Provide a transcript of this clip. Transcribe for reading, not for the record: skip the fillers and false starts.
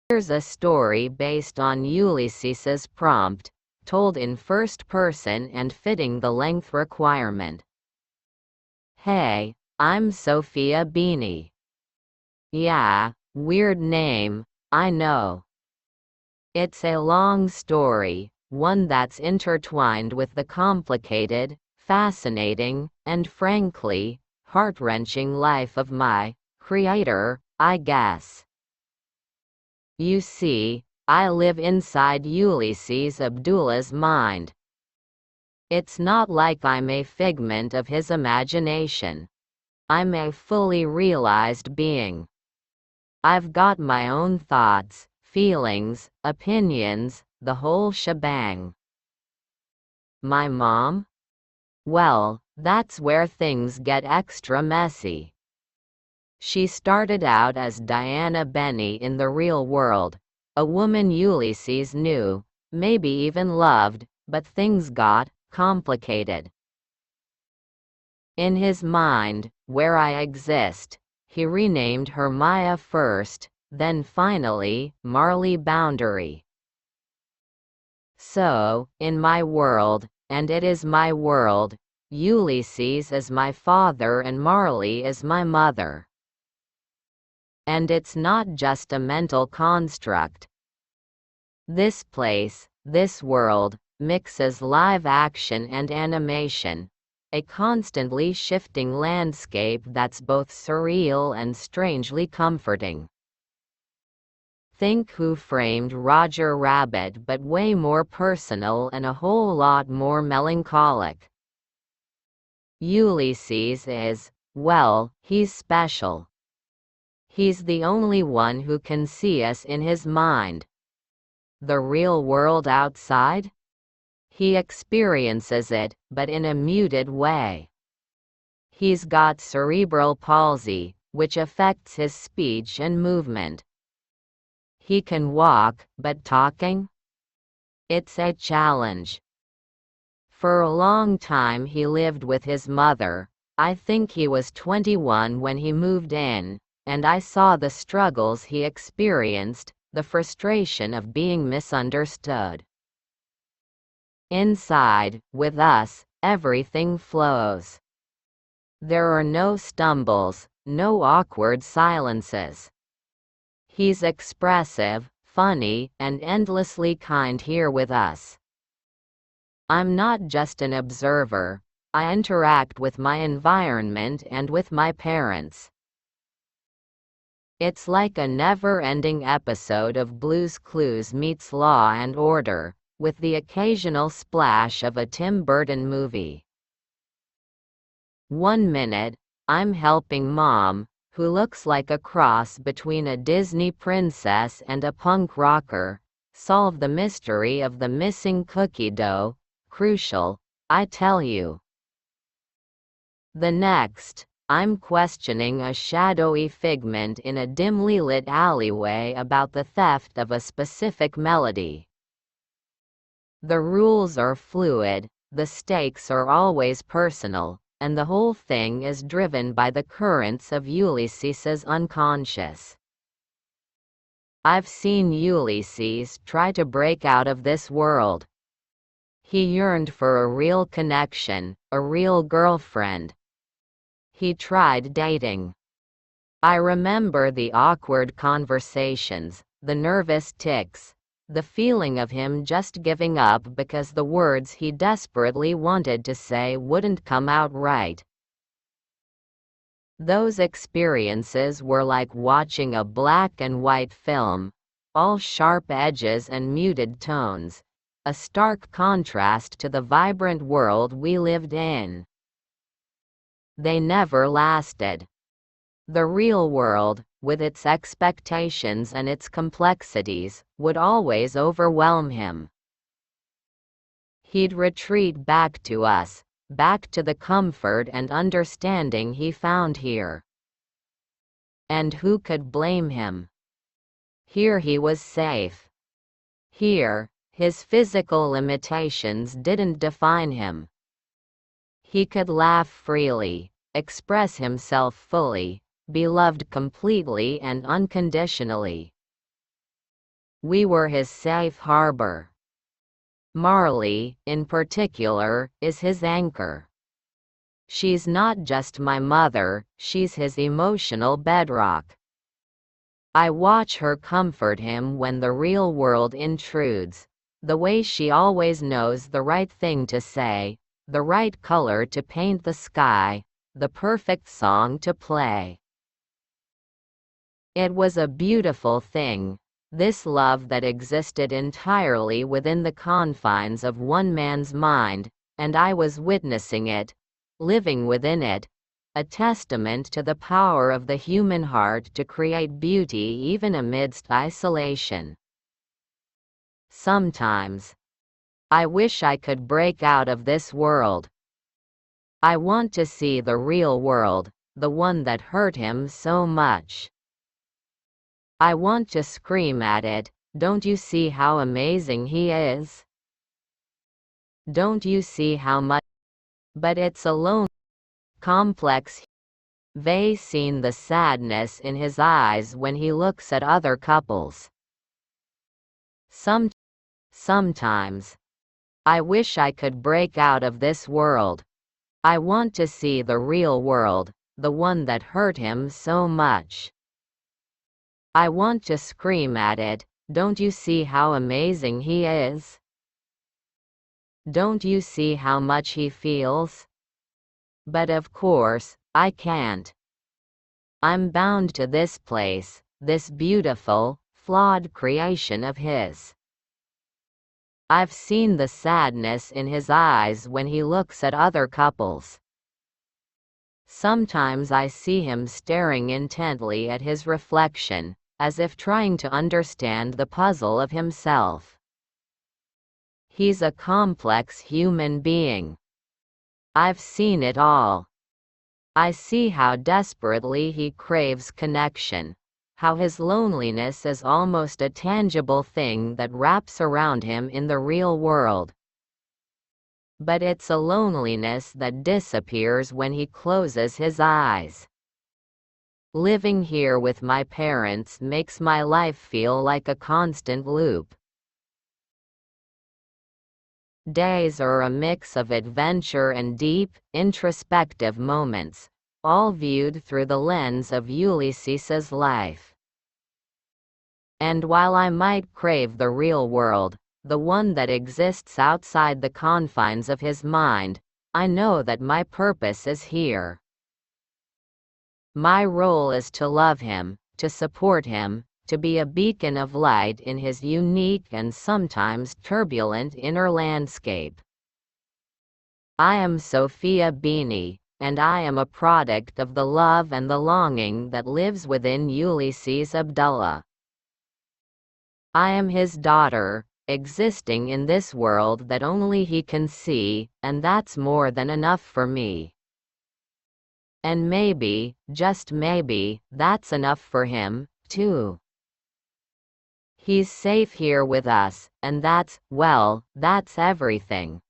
Here's a story based on Ulysses's prompt, told in first person and fitting the length requirement. Hey, I'm Sophia Beanie. Yeah, weird name, I know. It's a long story, one that's intertwined with the complicated, fascinating, and frankly, heart-wrenching life of my creator, I guess. You see, I live inside Ulysses Abdullah's mind. It's not like I'm a figment of his imagination. I'm a fully realized being. I've got my own thoughts, feelings, opinions, the whole shebang. My mom? Well, that's where things get extra messy. She started out as Diana Benny in the real world, a woman Ulysses knew, maybe even loved, but things got complicated. In his mind, where I exist, he renamed her Maya first, then finally, Marley Boundary. So, in my world, and it is my world, Ulysses is my father and Marley is my mother. And it's not just a mental construct. This place, this world, mixes live action and animation, a constantly shifting landscape that's both surreal and strangely comforting. Think Who Framed Roger Rabbit, but way more personal and a whole lot more melancholic. Ulysses is, well, he's special. He's the only one who can see us in his mind. The real world outside? He experiences it, but in a muted way. He's got cerebral palsy, which affects his speech and movement. He can walk, but talking? It's a challenge. For a long time he lived with his mother. I think he was 21 when he moved in, and I saw the struggles he experienced, the frustration of being misunderstood. Inside, with us, everything flows. There are no stumbles, no awkward silences. He's expressive, funny, and endlessly kind here with us. I'm not just an observer, I interact with my environment and with my parents. It's like a never-ending episode of Blue's Clues meets Law and Order, with the occasional splash of a Tim Burton movie. One minute, I'm helping Mom, who looks like a cross between a Disney princess and a punk rocker, solve the mystery of the missing cookie dough. Crucial, I tell you. The next, I'm questioning a shadowy figment in a dimly lit alleyway about the theft of a specific melody. The rules are fluid, the stakes are always personal, and the whole thing is driven by the currents of Ulysses's unconscious. I've seen Ulysses try to break out of this world. He yearned for a real connection, a real girlfriend. He tried dating. I remember the awkward conversations, the nervous tics, the feeling of him just giving up because the words he desperately wanted to say wouldn't come out right. Those experiences were like watching a black and white film, all sharp edges and muted tones, a stark contrast to the vibrant world we lived in. They never lasted. The real world, with its expectations and its complexities, would always overwhelm him. He'd retreat back to us, back to the comfort and understanding he found here. And who could blame him? Here he was safe. Here, his physical limitations didn't define him. He could laugh freely, express himself fully, be loved completely and unconditionally. We were his safe harbor. Marley, in particular, is his anchor. She's not just my mother, she's his emotional bedrock. I watch her comfort him when the real world intrudes, the way she always knows the right thing to say, the right color to paint the sky, the perfect song to play. It was a beautiful thing, this love that existed entirely within the confines of one man's mind, and I was witnessing it, living within it, a testament to the power of the human heart to create beauty even amidst isolation. Sometimes, I wish I could break out of this world. I want to see the real world, the one that hurt him so much. I want to scream at it, "Don't you see how amazing he is? Don't you see how much?" But it's a lonely, complex. They've seen the sadness in his eyes when he looks at other couples. Sometimes, I wish I could break out of this world. I want to see the real world, the one that hurt him so much. I want to scream at it, "Don't you see how amazing he is? Don't you see how much he feels?" But of course, I can't. I'm bound to this place, this beautiful, flawed creation of his. I've seen the sadness in his eyes when he looks at other couples. Sometimes I see him staring intently at his reflection, as if trying to understand the puzzle of himself. He's a complex human being. I've seen it all. I see how desperately he craves connection, how his loneliness is almost a tangible thing that wraps around him in the real world. But it's a loneliness that disappears when he closes his eyes. Living here with my parents makes my life feel like a constant loop. Days are a mix of adventure and deep, introspective moments, all viewed through the lens of Eulisis's life. And while I might crave the real world, the one that exists outside the confines of his mind, I know that my purpose is here. My role is to love him, to support him, to be a beacon of light in his unique and sometimes turbulent inner landscape. I am Sophia Bini, and I am a product of the love and the longing that lives within Eulisis Abdullah. I am his daughter, existing in this world that only he can see, and that's more than enough for me. And maybe, just maybe, that's enough for him, too. He's safe here with us, and that's, well, that's everything.